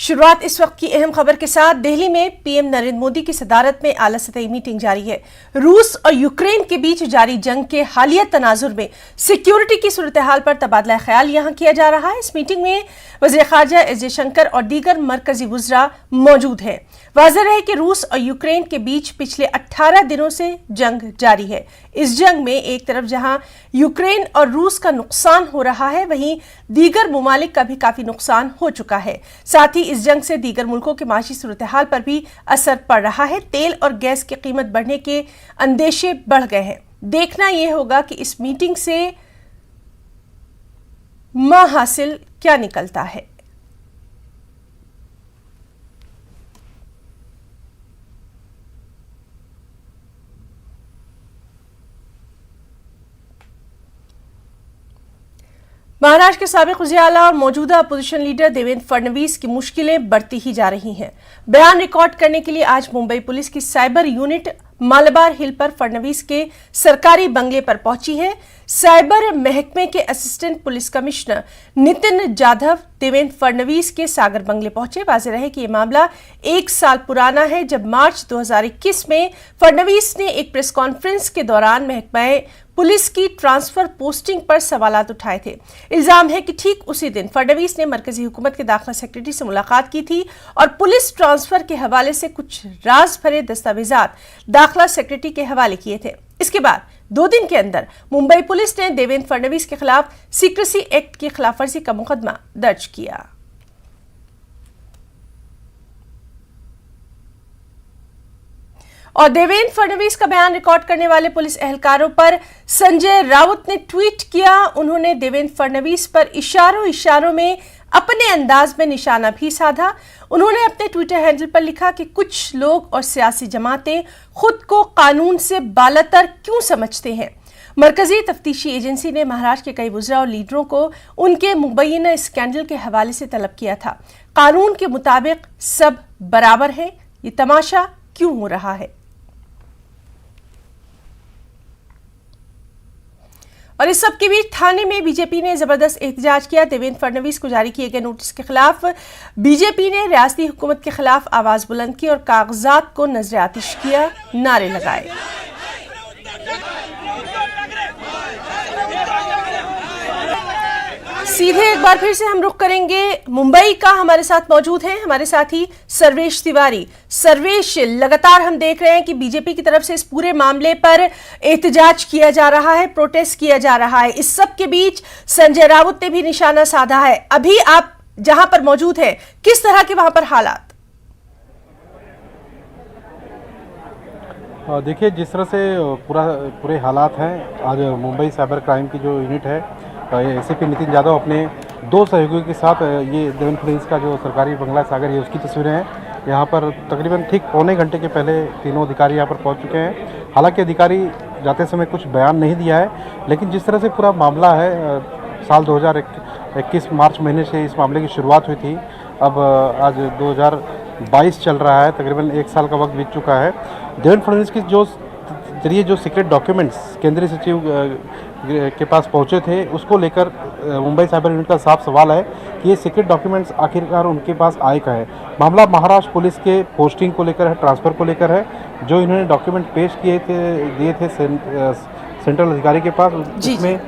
शुरुआत इस वक्त की अहम खबर के साथ। दिल्ली में पीएम नरेंद्र मोदी की सदारत में आला सतही मीटिंग जारी है। रूस और यूक्रेन के बीच जारी जंग के हालिया तनाजुर में सिक्योरिटी की सूरत हाल पर तबादला ख्याल यहां किया जा रहा है। इस मीटिंग में वज़ीर ख़ारजा एस जयशंकर और दीगर मरकजी वुज़रा मौजूद हैं। वाज़ेह है कि रूस और यूक्रेन के बीच पिछले 18 दिनों से जंग जारी है। इस जंग में एक तरफ जहां यूक्रेन और रूस का नुकसान हो रहा है, वहीं दीगर मुमालिक का भी काफी नुकसान हो चुका है। साथ ही इस जंग से दीगर मुल्कों के माशी सूरत हाल पर भी असर पड़ रहा है। तेल और गैस की कीमत बढ़ने के अंदेशे बढ़ गए हैं। देखना यह होगा कि इस मीटिंग से हासिल क्या निकलता है। महाराष्ट्र के साबिक वज़ीर आला और मौजूदा अपोजिशन लीडर देवेंद्र फडणवीस की मुश्किलें बढ़ती ही जा रही हैं। बयान रिकॉर्ड करने के लिए आज मुंबई पुलिस की साइबर यूनिट मालाबार हिल पर फडणवीस के सरकारी बंगले पर पहुंची है। साइबर महकमे के assistant police commissioner Nitin Jadhav Devendra Fadnavis के सागर बंगले पहुंचे। वाज़ेह रहे कि यह मामला 1 साल पुराना है, जब मार्च 2021 में फडणवीस ने एक प्रेस कॉन्फ्रेंस के दौरान महकमा पुलिस की ट्रांसफर पोस्टिंग पर सवालात उठाए थे। इल्जाम है कि ठीक उसी दिन फडणवीस ने मरकजी हुकूमत के दाखिला सेक्रेटरी से मुलाकात की थी और पुलिस ट्रांसफर के हवाले से कुछ राज भरे दस्तावेजात दाखिला सेक्रेटरी के हवाले किए थे। इसके बाद 2 दिन के अंदर मुंबई पुलिस ने देवेंद्र फडणवीस के खिलाफ सीक्रेसी एक्ट की खिलाफवर्जी का मुकदमा दर्ज किया। और देवेंद्र फडणवीस का बयान रिकॉर्ड करने वाले पुलिस एहलकारों पर संजय राउत ने ट्वीट किया। उन्होंने देवेंद्र फडणवीस पर इशारों में अपने अंदाज में निशाना भी साधा। उन्होंने अपने ट्विटर हैंडल पर लिखा कि कुछ लोग और सियासी जमातें खुद को कानून से बालातर क्यों समझते हैं। मरकजी तफ्तीशी एजेंसी ने महाराष्ट्र के कई वुज़रा और लीडरों को उनके मुबैना स्कैंडल के हवाले से तलब किया था। कानून के मुताबिक सब बराबर है, ये तमाशा क्यों हो रहा है। और इस सब के बीच थाने में बीजेपी ने जबरदस्त एहतजाज किया। देवेंद्र फडणवीस को जारी किए गए नोटिस के खिलाफ बीजेपी ने रियासती हुकूमत के खिलाफ आवाज बुलंद की और कागजात को नजर आतिश किया, नारे लगाए। सीधे एक बार फिर से हम रुख करेंगे मुंबई का। हमारे साथ मौजूद हैं हमारे साथी सर्वेश तिवारी। सर्वेश, लगातार हम देख रहे हैं कि बीजेपी की तरफ से इस पूरे मामले पर एहतजाज किया जा रहा है, प्रोटेस्ट किया जा रहा है। इस सब के बीच संजय राउत ने भी निशाना साधा है। अभी आप जहां पर मौजूद हैं, किस तरह के वहां पर हालात? देखिए, जिस तरह से पूरे हालात हैं, आज मुंबई साइबर क्राइम की जो यूनिट है, एसीपी नितिन जाधव अपने 2 सहयोगियों के साथ ये देवेंद्र फडणवीस का जो सरकारी बंगला सागर, ये उसकी तस्वीरें हैं। यहाँ पर तकरीबन ठीक पौने घंटे के पहले तीनों अधिकारी यहाँ पर पहुँच चुके हैं। हालांकि अधिकारी जाते समय कुछ बयान नहीं दिया है, लेकिन जिस तरह से पूरा मामला है, साल 2021 मार्च महीने से इस मामले की शुरुआत हुई थी। अब आज 2022 चल रहा है, तकरीबन 1 साल का वक्त बीत चुका है। देवेंद्र फडणवीस की जरिए जो सीक्रेट डॉक्यूमेंट्स केंद्रीय सचिव के पास पहुंचे थे, उसको लेकर मुंबई साइबर यूनिट का साफ सवाल है कि ये सीक्रेट डॉक्यूमेंट्स आखिरकार उनके पास आए का है। मामला महाराष्ट्र पुलिस के पोस्टिंग को लेकर है, ट्रांसफ़र को लेकर है। जो इन्होंने डॉक्यूमेंट पेश दिए थे सेंट्रल अधिकारी के पास, उसमें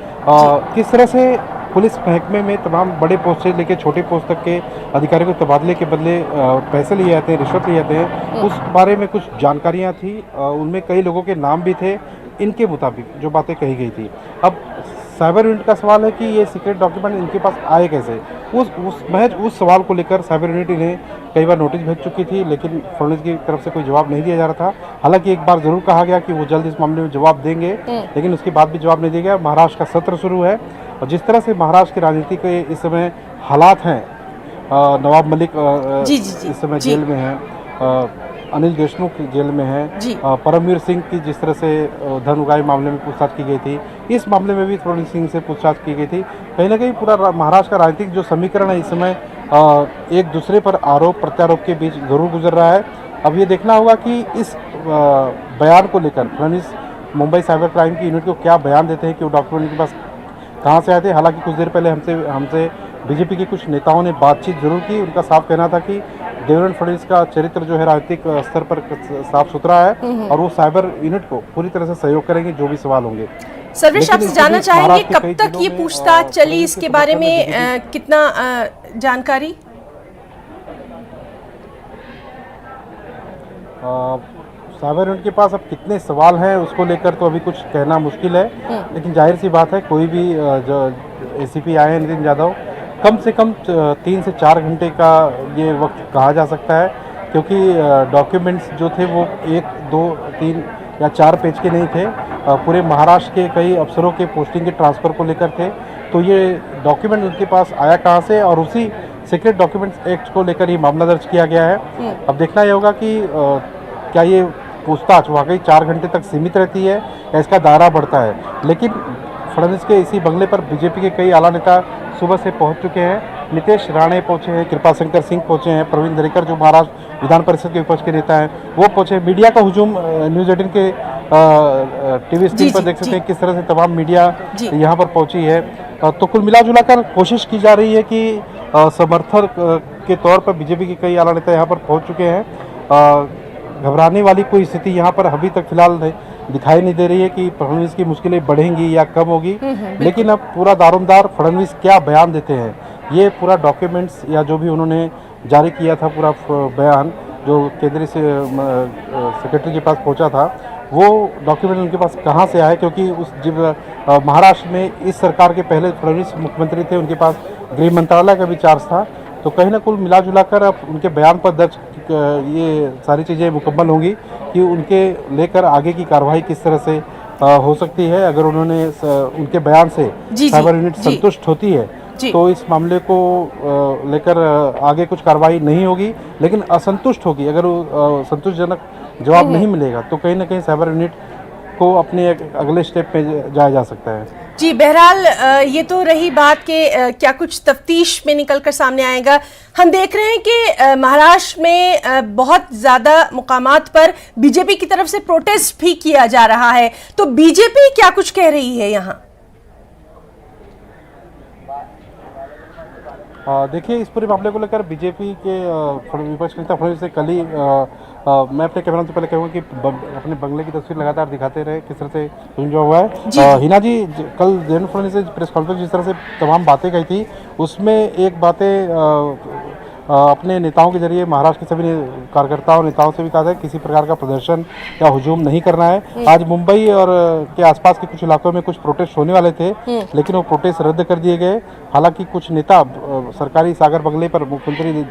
किस तरह से पुलिस महकमे में तमाम बड़े पोस्ट से लेकर छोटे पोस्ट तक के अधिकारियों को तबादले के बदले पैसे लिए जाते हैं, रिश्वत लिए जाते हैं, उस बारे में कुछ जानकारियां थी। उनमें कई लोगों के नाम भी थे। इनके मुताबिक जो बातें कही गई थी, अब साइबर यूनिट का सवाल है कि ये सीक्रेट डॉक्यूमेंट इनके पास आए कैसे। महज उस सवाल को लेकर साइबर यूनिट इन्हें कई बार नोटिस भेज चुकी थी, लेकिन फडणवीस की तरफ से कोई जवाब नहीं दिया जा रहा था। हालांकि एक बार जरूर कहा गया कि वो जल्द इस मामले में जवाब देंगे, लेकिन उसके बाद भी जवाब नहीं दिया गया। महाराष्ट्र का सत्र शुरू है और जिस तरह से महाराष्ट्र की राजनीति के इस समय हालात हैं, नवाब मलिक इस समय जेल में हैं, अनिल देशमुख जेल में है, परमवीर सिंह की जिस तरह से धन उगाही मामले में पूछताछ की गई थी, इस मामले में भी फडणवीस सिंह से पूछताछ की गई थी। कहीं ना कहीं पूरा महाराष्ट्र का राजनीतिक जो समीकरण है इस समय एक दूसरे पर आरोप प्रत्यारोप के बीच जरूर गुजर रहा है। अब ये देखना होगा कि इस बयान को लेकर फडणवीस मुंबई साइबर क्राइम की यूनिट को क्या बयान देते हैं कि वो डॉक्यूमेंट के पास कहाँ से आए थे। हालांकि कुछ देर पहले हमसे बीजेपी के कुछ नेताओं ने बातचीत जरूर की। उनका साफ कहना था कि देवेंद्र फडणवीस का चरित्र जो है राजनीतिक स्तर पर साफ सुथरा है और वो साइबर यूनिट को पूरी तरह से सहयोग करेंगे जो भी सवाल होंगे। सर्वेश, आपसे जानना चाहेंगे कब तक ये पूछताछ चली, इसके बारे में कितना जानकारी? साइबर यूनिट के पास अब कितने सवाल हैं उसको लेकर तो अभी कुछ कहना मुश्किल है, लेकिन जाहिर सी बात है कोई भी जो एसीपी आए हैं नितिन यादव, कम से कम 3 से 4 घंटे का ये वक्त कहा जा सकता है, क्योंकि डॉक्यूमेंट्स जो थे वो 1, 2, 3 या 4 पेज के नहीं थे। पूरे महाराष्ट्र के कई अफसरों के पोस्टिंग के ट्रांसफ़र को लेकर थे, तो ये डॉक्यूमेंट उनके पास आया कहाँ से, और उसी सीक्रेट डॉक्यूमेंट्स एक्ट को लेकर ही मामला दर्ज किया गया है। अब देखना ये होगा कि क्या ये पूछताछ वाकई 4 घंटे तक सीमित रहती है या इसका दायरा बढ़ता है। लेकिन फडणवीस के इसी बंगले पर बीजेपी के कई आला नेता सुबह से पहुंच चुके हैं। नीतीश राणे पहुंचे हैं, कृपाशंकर सिंह पहुंचे हैं, प्रवीण दरेकर जो महाराष्ट्र विधान परिषद के विपक्ष के नेता हैं वो पहुंचे। मीडिया का हुजूम न्यूज़ 18 के टीवी स्क्रीन पर देख सकते हैं किस तरह से तमाम मीडिया यहाँ पर पहुंची है। तो कुल मिला जुला कर कोशिश की जा रही है कि समर्थक के तौर पर बीजेपी के कई आला नेता यहाँ पर पहुँच चुके हैं। घबराने वाली कोई स्थिति यहाँ पर अभी तक फिलहाल दिखाई नहीं दे रही है कि फडणवीस की मुश्किलें बढ़ेंगी या कम होगी। लेकिन अब पूरा दारोमदार फडणवीस क्या बयान देते हैं, ये पूरा डॉक्यूमेंट्स या जो भी उन्होंने जारी किया था पूरा बयान जो केंद्रीय सेक्रेटरी के पास पहुंचा था, वो डॉक्यूमेंट उनके पास कहाँ से आए, क्योंकि उस जब महाराष्ट्र में इस सरकार के पहले फडणवीस मुख्यमंत्री थे, उनके पास गृह मंत्रालय का भी चार्ज था। तो कहीं ना कुल मिला जुला कर अब उनके बयान पर दर्ज ये सारी चीज़ें मुकम्मल होंगी कि उनके लेकर आगे की कार्रवाई किस तरह से हो सकती है। अगर उन्होंने उनके बयान से साइबर यूनिट संतुष्ट होती है तो इस मामले को लेकर आगे कुछ कार्रवाई नहीं होगी, लेकिन असंतुष्ट होगी, अगर संतुष्टजनक जवाब नहीं मिलेगा तो कहीं ना कहीं साइबर यूनिट को अपने अगले स्टेप पे जाया जा सकता है। जी, बहरहाल ये तो रही बात कि क्या कुछ तफ्तीश में निकलकर सामने आएगा। हम देख रहे हैं कि महाराष्ट्र में बहुत ज़्यादा मुकामात पर बीजेपी की तरफ से प्रोटेस्ट भी किया जा रहा है, तो बीजेपी क्या कुछ कह रही है यहाँ? देखिए, इस पूरे मामले को लेकर बीजेपी के विपक्ष नेता फडणवीस से कल ही मैं अपने कैमरा से पहले कहूँगा कि अपने बंगले की तस्वीर लगातार दिखाते रहे किस तरह से गुंजा हुआ है। हिना जी, कल देवेंद्र फडणवीस से प्रेस कॉन्फ्रेंस जिस तरह से तमाम बातें कही थी, उसमें एक बातें अपने नेताओं के जरिए महाराष्ट्र के सभी कार्यकर्ताओं और नेताओं से भी कहा था किसी प्रकार का प्रदर्शन या हुजूम नहीं करना है। आज मुंबई और के आसपास के कुछ इलाकों में कुछ प्रोटेस्ट होने वाले थे, लेकिन वो प्रोटेस्ट रद्द कर दिए गए। हालांकि कुछ नेता सरकारी सागर बंगले पर मुख्यमंत्री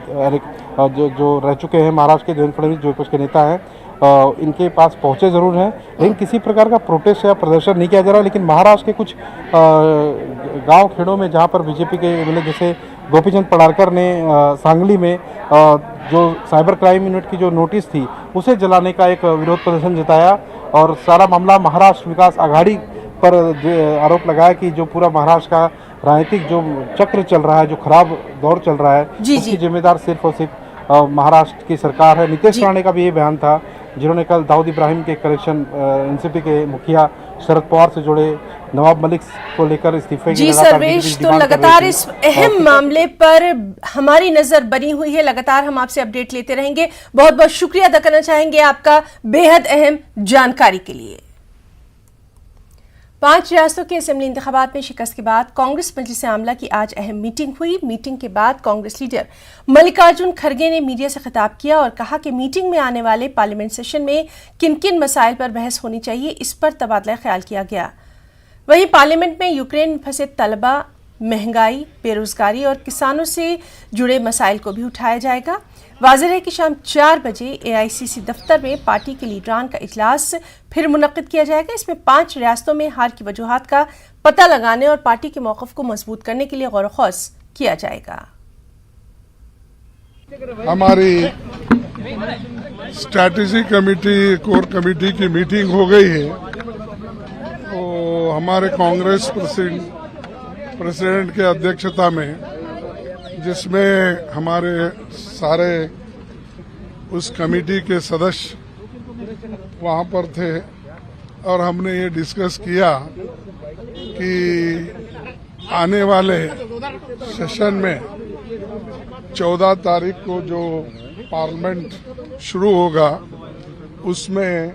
जो रह चुके हैं महाराष्ट्र के देवेंद्र फडणवीस जो विपक्ष के नेता हैं, इनके पास पहुंचे जरूर हैं, लेकिन किसी प्रकार का प्रोटेस्ट या प्रदर्शन नहीं किया जा रहा। लेकिन महाराष्ट्र के कुछ गांव खेड़ों में जहां पर बीजेपी के एमएलए जैसे गोपीचंद पडारकर ने सांगली में जो साइबर क्राइम यूनिट की जो नोटिस थी उसे जलाने का एक विरोध प्रदर्शन जताया, और सारा मामला महाराष्ट्र विकास आघाड़ी पर आरोप लगाया कि जो पूरा महाराष्ट्र का राजनीतिक जो चक्र चल रहा है, जो खराब दौर चल रहा है, उसकी जिम्मेदार सिर्फ और सिर्फ महाराष्ट्र की सरकार है। नीतीश राणे का भी ये बयान था, जिन्होंने कल दाऊद इब्राहिम के कलेक्शन एनसीपी के मुखिया शरद पवार से जुड़े नवाब मलिक को लेकर इस्तीफे की सर्वेश, तो लगातार इस अहम मामले पर हमारी नजर बनी हुई है, लगातार हम आपसे अपडेट लेते रहेंगे। बहुत बहुत शुक्रिया अदा करना चाहेंगे आपका बेहद अहम जानकारी के लिए। 5 रियासतों के असेंबली इंतखाबात में शिकस्त के बाद कांग्रेस मजलिस आमला की आज अहम मीटिंग हुई। मीटिंग के बाद कांग्रेस लीडर मल्लिकार्जुन खड़गे ने मीडिया से खिताब किया और कहा कि मीटिंग में आने वाले पार्लियामेंट सेशन में किन किन मसाइल पर बहस होनी चाहिए, इस पर तबादला ख्याल किया गया। वहीं पार्लियामेंट में यूक्रेन में फंसे तलबा, महंगाई, बेरोजगारी और किसानों से जुड़े मसाइल को भी उठाया जाएगा। वाज़ेह है कि शाम 4 बजे एआईसीसी दफ्तर में पार्टी के लीडरान का इजलास फिर मुनक्किद किया जाएगा। इसमें 5 रियासतों में हार की वजूहात का पता लगाने और पार्टी के मौक़िफ़ को मजबूत करने के लिए गौर ख़ौस किया जाएगा। हमारी स्ट्रैटेजी कमेटी, कोर कमेटी की मीटिंग हो गई है, तो हमारे कांग्रेस प्रेसिडेंट के अध्यक्षता में, जिसमें हमारे सारे उस कमेटी के सदस्य वहाँ पर थे, और हमने ये डिस्कस किया कि आने वाले सेशन में 14 तारीख को जो पार्लियामेंट शुरू होगा उसमें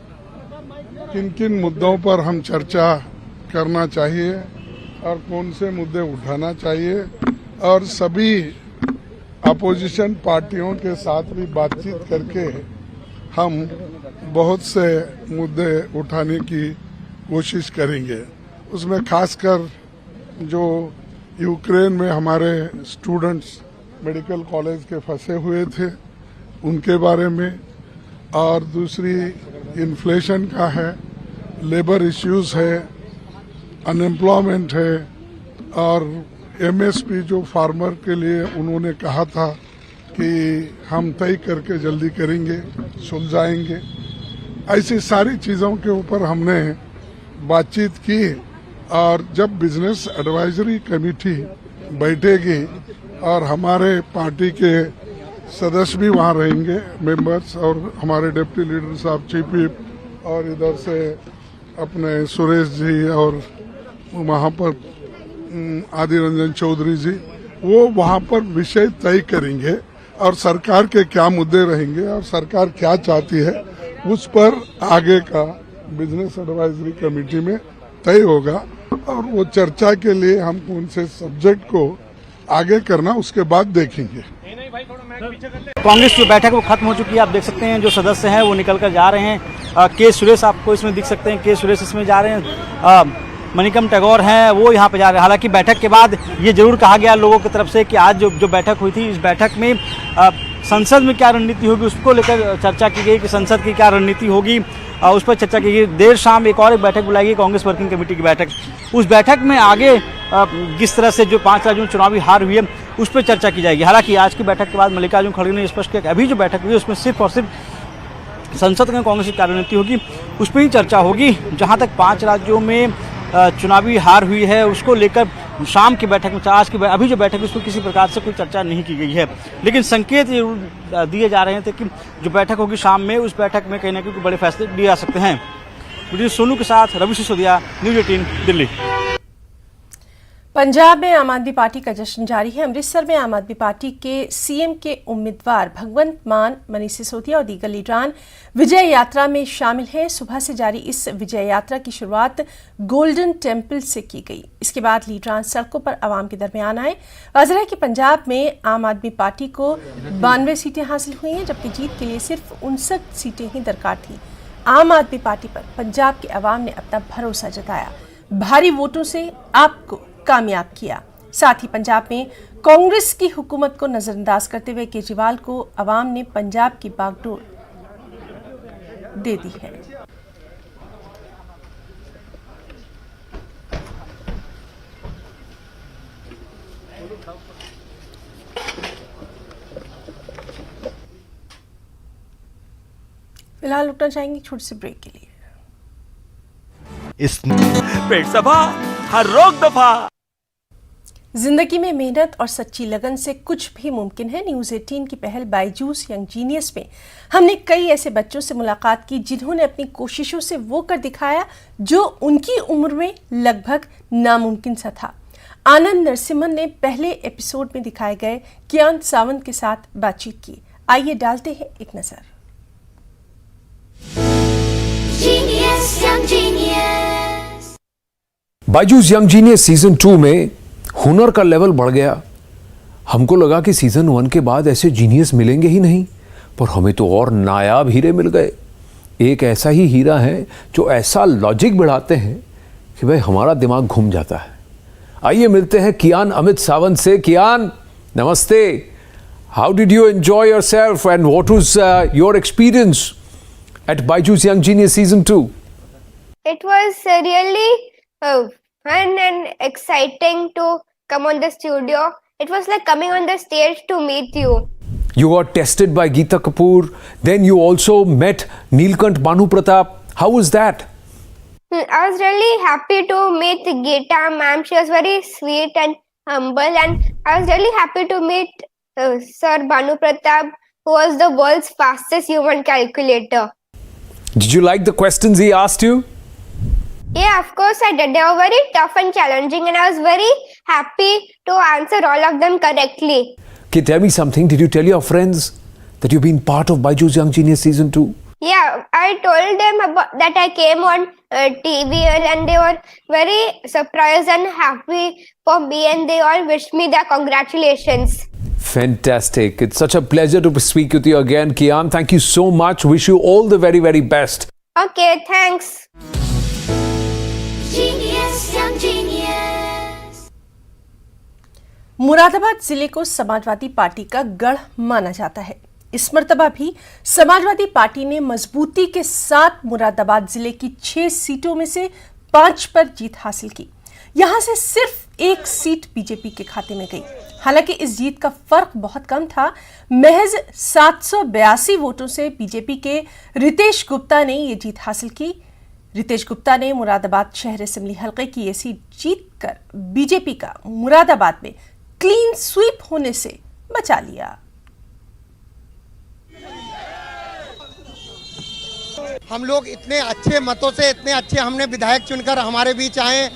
किन किन मुद्दों पर हम चर्चा करना चाहिए और कौन से मुद्दे उठाना चाहिए और सभी अपोजिशन पार्टियों के साथ भी बातचीत करके हम बहुत से मुद्दे उठाने की कोशिश करेंगे। उसमें खासकर जो यूक्रेन में हमारे स्टूडेंट्स मेडिकल कॉलेज के फंसे हुए थे उनके बारे में, और दूसरी इन्फ्लेशन का है, लेबर इश्यूज है, अनएम्प्लॉयमेंट है, और एमएसपी जो फार्मर के लिए उन्होंने कहा था कि हम तय करके जल्दी करेंगे, सुलझाएंगे, ऐसी सारी चीज़ों के ऊपर हमने बातचीत की। और जब बिजनेस एडवाइजरी कमेटी बैठेगी और हमारे पार्टी के सदस्य भी वहाँ रहेंगे, मेंबर्स, और हमारे डिप्टी लीडर साहब चीफ व्हिप और इधर से अपने सुरेश जी और वहाँ पर आदि रंजन चौधरी जी, वो वहाँ पर विषय तय करेंगे और सरकार के क्या मुद्दे रहेंगे और सरकार क्या चाहती है उस पर आगे का बिजनेस एडवाइजरी कमेटी में तय होगा। और वो चर्चा के लिए हम कौन से सब्जेक्ट को आगे करना उसके बाद देखेंगे। कांग्रेस जो बैठक वो खत्म हो चुकी है, आप देख सकते हैं जो सदस्य हैं वो निकल कर जा रहे हैं। के सुरेश आपको इसमें दिख सकते हैं, के सुरेश इसमें जा रहे हैं, मणिकम टैगोर हैं वो यहाँ पे जा रहे हैं। हालांकि बैठक के बाद ये जरूर कहा गया लोगों की तरफ से कि आज जो बैठक हुई थी, इस बैठक में संसद में क्या रणनीति होगी उसको लेकर चर्चा की गई कि संसद की क्या रणनीति होगी, उस पर चर्चा की गई। देर शाम एक और एक बैठक बुलाई गई, कांग्रेस वर्किंग कमेटी की बैठक। उस बैठक में आगे किस तरह से जो 5 राज्यों में चुनावी हार हुई है उस पर चर्चा की जाएगी। हालांकि आज की बैठक के बाद मल्लिकार्जुन खड़गे ने स्पष्ट किया कि अभी जो बैठक हुई है उसमें सिर्फ और सिर्फ संसद में कांग्रेस की क्या रणनीति होगी उस पर ही चर्चा होगी। जहाँ तक 5 राज्यों में चुनावी हार हुई है उसको लेकर शाम की बैठक में, आज की अभी जो बैठक है उसमें किसी प्रकार से कोई चर्चा नहीं की गई है, लेकिन संकेत जरूर दिए जा रहे थे कि जो बैठक होगी शाम में, उस बैठक में कहीं ना कहीं बड़े फैसले लिए जा सकते हैं। वीडियो सोनू के साथ रवि सिसोदिया, न्यूज़ 18 दिल्ली। पंजाब में आम आदमी पार्टी का जश्न जारी है। अमृतसर में आम आदमी पार्टी के सीएम के उम्मीदवार भगवंत मान, मनीष सिसोदिया और दीगर लीडरान विजय यात्रा में शामिल हैं। सुबह से जारी इस विजय यात्रा की शुरुआत गोल्डन टेम्पल से की गई। इसके बाद लीडरान सड़कों पर आवाम के दरमियान आए। वाज़ेह है कि पंजाब में आम आदमी पार्टी को 92 सीटें हासिल हुई हैं, जबकि जीत के लिए सिर्फ 59 सीटें ही दरकार थी। आम आदमी पार्टी पर पंजाब के अवाम ने अपना भरोसा जताया, भारी वोटों से आपको कामयाब किया। साथ ही पंजाब में कांग्रेस की हुकूमत को नजरअंदाज करते हुए केजरीवाल को अवाम ने पंजाब की बागडोर दे दी है। फिलहाल रुकना चाहेंगे छोटे से ब्रेक के लिए। इस पेट सफा हर रोग दफा। जिंदगी में मेहनत और सच्ची लगन से कुछ भी मुमकिन है। न्यूज़ 18 की पहल बायजूस यंग जीनियस में हमने कई ऐसे बच्चों से मुलाकात की जिन्होंने अपनी कोशिशों से वो कर दिखाया जो उनकी उम्र में लगभग नामुमकिन सा था। आनंद नरसिम्हन ने पहले एपिसोड में दिखाए गए कियान सावंत के साथ बातचीत की। आइए डालते हैं एक नजर। बायजूस यंग जीनियस सीजन 2 में हुनर का लेवल बढ़ गया। हमको लगा कि सीजन 1 के बाद ऐसे जीनियस मिलेंगे ही नहीं, पर हमें तो और नायाब हीरे मिल गए। एक ऐसा ही हीरा है जो ऐसा लॉजिक बढ़ाते हैं कि भाई हमारा दिमाग घूम जाता है। आइए मिलते हैं कियान अमित सावंत से। कियान, नमस्ते। How did you enjoy yourself and what was your experience at Byju's Young Genius Season 2? It was really fun and exciting to come on the studio. It was like coming on the stage to meet you. You got tested by Geeta Kapoor. Then you also met Neelkant Bhanu Pratap. How was that? I was really happy to meet Geeta ma'am. She was very sweet and humble, and I was really happy to meet Sir Bhanu Pratap, who was the world's fastest human calculator. Did you like the questions he asked you? Yeah, of course I did. They were very tough and challenging, and I was very happy to answer all of them correctly. Okay, tell me something. Did you tell your friends that you've been part of Byju's Young Genius Season 2? Yeah, I told them about that I came on TV and they were very surprised and happy for me and they all wished me their congratulations. Fantastic. It's such a pleasure to speak with you again, Kian. Thank you so much. Wish you all the very, very best. Okay, thanks. Genius, young genius. Moradabad जिले को Samajwadi party का गढ़ माना जाता है। इस मर्तबा भी समाजवादी पार्टी ने मजबूती के साथ मुरादाबाद जिले की 6 सीटों में से 5 पर जीत हासिल की। यहां से सिर्फ 1 सीट बीजेपी के खाते में गई। हालांकि इस जीत का फर्क बहुत कम था। महज 782 वोटों से बीजेपी के रितेश गुप्ता ने ये जीत हासिल की। रितेश गुप्ता ने मुरादाबाद शहर असेंबली हलके की ये सीट जीतकर बीजेपी का मुरादाबाद में क्लीन स्वीप होने से बचा लिया। हम लोग इतने अच्छे मतों से इतने अच्छे हमने विधायक चुनकर हमारे बीच आए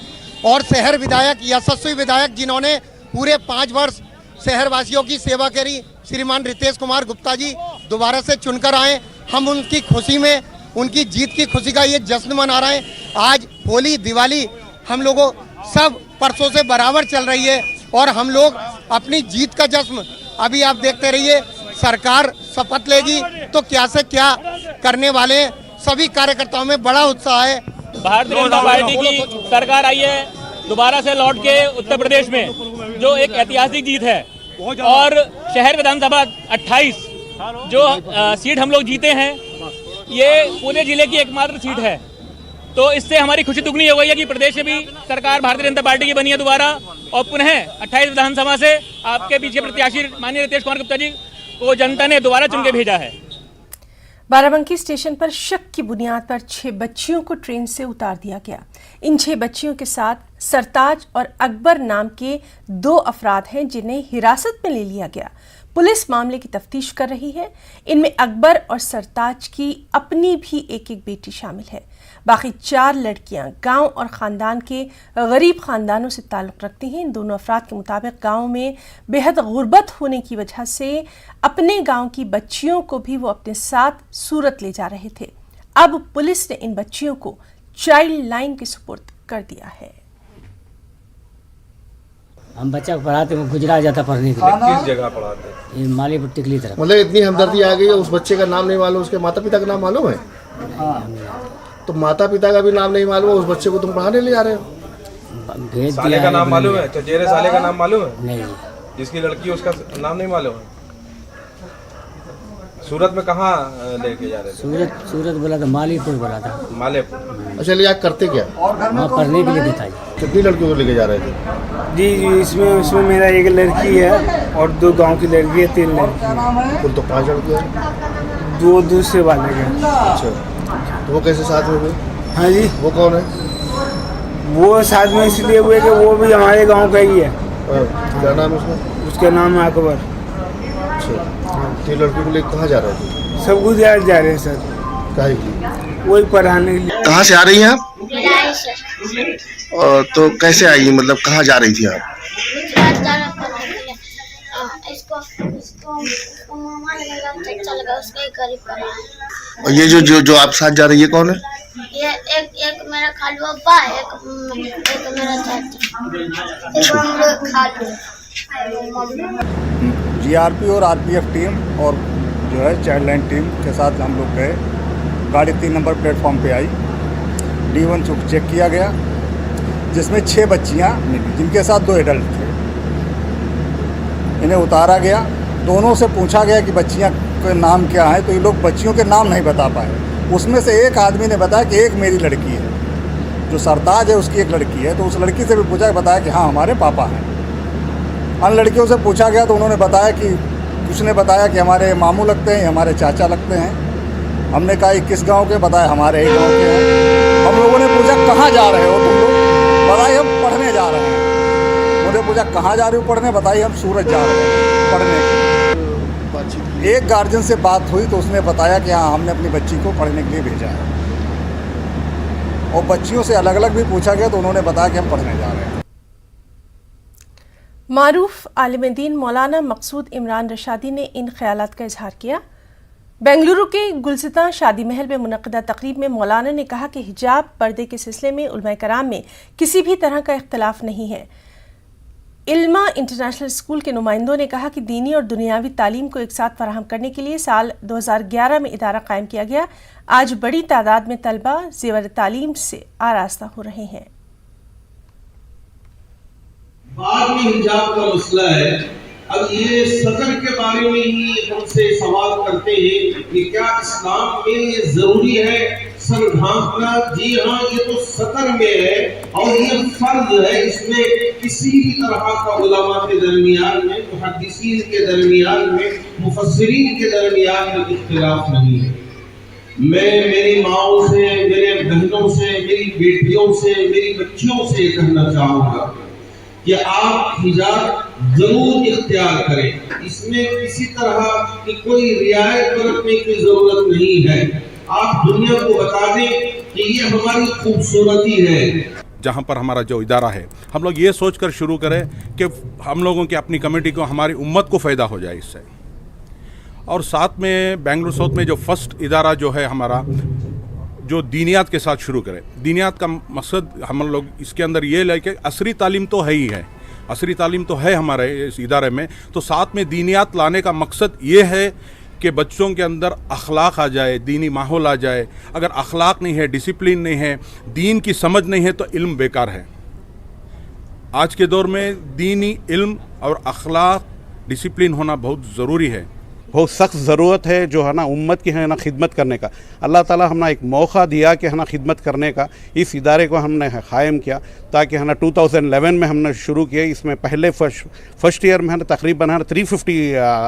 और शहर विधायक यशस्वी विधायक जिन्होंने पूरे 5 वर्ष शहरवासियों की सेवा करी, श्रीमान रितेश कुमार गुप्ता जी दोबारा से चुनकर आए। हम उनकी खुशी में, उनकी जीत की खुशी का ये जश्न मना रहे हैं। आज होली दिवाली हम लोगों सब परसों से बराबर चल रही है और हम लोग अपनी जीत का जश्न अभी आप देखते रहिए। सरकार शपथ लेगी तो क्या से क्या करने वाले हैं। सभी कार्यकर्ताओं में बड़ा उत्साह है। भारतीय जनता पार्टी की सरकार आई है दोबारा से लौट के उत्तर प्रदेश में, जो एक ऐतिहासिक जीत है। और शहर विधानसभा 28 जो सीट हम लोग जीते हैं, ये पूरे जिले की एकमात्र सीट है। तो इससे हमारी खुशी दुगनी हो गई है कि प्रदेश में भी सरकार भारतीय जनता पार्टी की बनी है दोबारा, और पुनः 28 विधानसभा से आपके पीछे प्रत्याशी माननीय रितेश कुमार गुप्ता जी को जनता ने दोबारा चुन के भेजा है। बाराबंकी स्टेशन पर शक की बुनियाद पर 6 बच्चियों को ट्रेन से उतार दिया गया। इन 6 बच्चियों के साथ सरताज और अकबर नाम के 2 अफराद हैं जिन्हें हिरासत में ले लिया गया। पुलिस मामले की तफ्तीश कर रही है। इनमें अकबर और सरताज की अपनी भी एक बेटी शामिल है। बाकी 4 लड़कियां गांव और खानदान के गरीब खानदानों से ताल्लुक़ रखती हैं। इन दोनों अफराद के मुताबिक गांव में बेहद गुर्बत होने की वजह से अपने गांव की बच्चियों को भी वो अपने साथ सूरत ले जा रहे थे। अब पुलिस ने इन बच्चियों को चाइल्ड लाइन के सुपुर्द कर दिया है। हम बच्चा को पढ़ाते वो गुजरात जाता पढ़ने के लिए। किस जगह पढ़ाते? ये मालीपुर टिकली तरफ। मतलब इतनी हमदर्दी आ गई है, उस बच्चे का नाम नहीं मालूम, उसके माता पिता का नाम मालूम है? तो माता पिता का भी नाम नहीं मालूम है, उस बच्चे को तुम पढ़ाने ले जा रहे हो? भेज साले दिया का नाम मालूम है? चचेरे साले का नाम मालूम है? नहीं। जिसकी लड़की उसका नाम नहीं मालूम है? सूरत में कहाँ लेके जा रहे थे? सूरत बोला था, मालीपुर बोला था। मालेपुर। अच्छा, ले करते क्या? वहाँ पढ़ने के लिए बताइए। कितनी लड़कियों को लेके जा रहे थे? जी इसमें मेरा एक लड़की है और 2 गांव की लड़की है, 3 लड़की। कुल तो 5 लड़कियाँ हैं। 2 दूसरे वाले के। अच्छा, तो वो कैसे साथ में हुए? हाँ जी। वो कौन है? वो साथ में इसलिए हुए कि वो भी हमारे गांव का ही है। क्या नाम है उसका? उसका नाम है अकबर। अच्छा, 3 लड़कियों को लेकर कहाँ जा रहे थे? सब गुजरात जा रहे हैं सर। काहे की? वही पढ़ाने के लिए। कहाँ से आ रही हैं आप? तो कैसे आई, मतलब कहाँ जा रही थी आप? और ये जो आप साथ जा रही है कौन है? ये एक मेरा खालू अब्बा है, एक मेरा चाचा, एक हम लोग खालू। जीआरपी और आरपीएफ टीम और जो है चाइल्ड लाइन टीम के साथ हम लोग गए। गाड़ी 3 नंबर प्लेटफॉर्म पे आई। D1 चेक किया गया, जिसमें 6 बच्चियां मिली, जिनके साथ 2 एडल्ट थे। इन्हें उतारा गया। दोनों से पूछा गया कि बच्चियां के नाम क्या है, तो ये लोग बच्चियों के नाम नहीं बता पाए। उसमें से एक आदमी ने बताया कि एक मेरी लड़की है, जो सरताज है उसकी एक लड़की है। तो उस लड़की से भी पूछा, बताया कि हाँ हमारे पापा हैं। अन्य लड़कियों से पूछा गया तो उन्होंने बताया कि कुछ ने बताया कि हमारे मामू लगते हैं, हमारे चाचा लगते हैं। हमने कहा कि किस गांव के? बताया हमारे ही गांव के हैं। हम लोगों ने पूछा कहाँ जा रहे हो तुम लोग? बताइए हम पढ़ने जा रहे हैं। उन्होंने पूछा कहाँ जा रहे हो पढ़ने? बताइए हम सूरत जा रहे हैं पढ़ने के। एक गार्जियन से बात हुई तो उसने बताया कि हाँ हमने अपनी बच्ची को पढ़ने के लिए भेजा है। और बच्चियों से अलग अलग भी पूछा गया तो उन्होंने बताया कि हम पढ़ने जा रहे हैं। मारूफ आलिम दीन मौलाना मकसूद इमरान रशादी ने इन ख्यालात का इजहार किया। बेंगलुरु के गुलसितां शादी महल में मुनक़दा तकरीब में मौलाना ने कहा कि हिजाब पर्दे के सिलसिले में उलमा कराम में किसी भी तरह का इख्तलाफ नहीं है। इल्मा इंटरनेशनल स्कूल के नुमाइंदों ने कहा कि दीनी और दुनियावी तालीम को एक साथ फराहम करने के लिए साल 2011 में इदारा कायम किया गया। आज बड़ी तादाद में तलबा ज़ेवर तालीम से आरास्ता हो रहे हैं। बाद में हिजाब का मसला है। अब ये सतर के बारे में ही हमसे सवाल करते हैं कि क्या इस्लाम में ये जरूरी है सर ढांकना? जी हाँ, ये तो सतर में है और ये फर्ज है। इसमें किसी भी तरह का उलमा के दरमियान में, मुहद्दिसीन के दरमियान में, मुफस्सिरीन के दरमियान में इख्तिलाफ नहीं है। मैं मेरी माओं से, मेरे बहनों से, मेरी बेटियों से, मेरी बच्चियों से कहना चाहूँगा कि आप हिजाब जरूर इख्तियार करें। इसमें किसी तरह की कोई रियायत बरतने की जरूरत नहीं है। आप दुनिया को बता दें कि ये हमारी खूबसूरती है। जहाँ पर हमारा जो इदारा है, हम लोग ये सोचकर शुरू करें कि हम लोगों की अपनी कमेटी को, हमारी उम्मत को फ़ायदा हो जाए इससे। और साथ में बेंगलुरु साउथ में जो फर्स्ट इदारा जो है हमारा, जो दीनियात के साथ शुरू करें। दीनियात का मकसद हम लोग इसके अंदर ये लेके, असरी तालीम तो है ही है, असरी तालीम तो है हमारे इस इदारे में, तो साथ में दीनियात लाने का मकसद ये है कि बच्चों के अंदर अखलाक आ जाए, दीनी माहौल आ जाए। अगर अखलाक नहीं है, डिसिप्लिन नहीं है, दीन की समझ नहीं है तो इल्म बेकार है। आज के दौर में दीनी इल्म और अखलाक डिसिप्लिन होना बहुत ज़रूरी है। बहुत सख्त ज़रूरत है जो है ना उम्मत की है ना खिदमत करने का। अल्लाह ताला हमने एक मौका दिया कि है ना खिदमत करने का। इस इदारे को हमने कायम किया ताकि है ना 2011 में हमने शुरू किया। इसमें पहले फर्स्ट ईयर में है ना तकरीबन है ना 350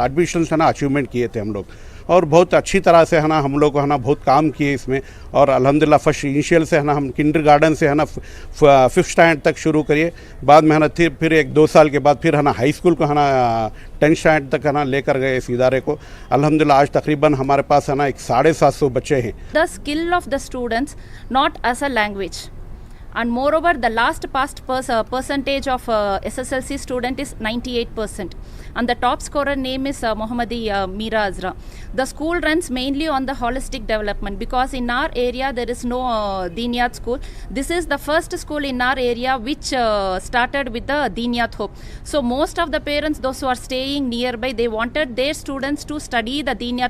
एडमिशन है ना अचीवमेंट किए थे हम लोग, और बहुत अच्छी तरह से है ना हम लोग है ना बहुत काम किए इसमें। और अल्हम्दुलिल्लाह फर्स्ट इनिशियल से है ना हम किंडरगार्टन से है ना 5th स्टैंडर्ड तक शुरू करिए, बाद में है ना फिर 1-2 साल के बाद फिर है ना हाई स्कूल को है ना 10th स्टैंडर्ड तक है ना लेकर गए इस इदारे को। अल्हम्दुलिल्लाह आज तकरीबन हमारे पास है ना 750 बच्चे हैं। The skill of the students not as a language, and moreover the last past percentage of SSLC student is 98%, and the top scorer name is Mohammadi Meera Azra. The school runs mainly on the holistic development because in our area there is no Diniyat school. This is the first school in our area which started with the Diniyat Hope. So most of the parents, those who are staying nearby, they wanted their students to study the Diniyat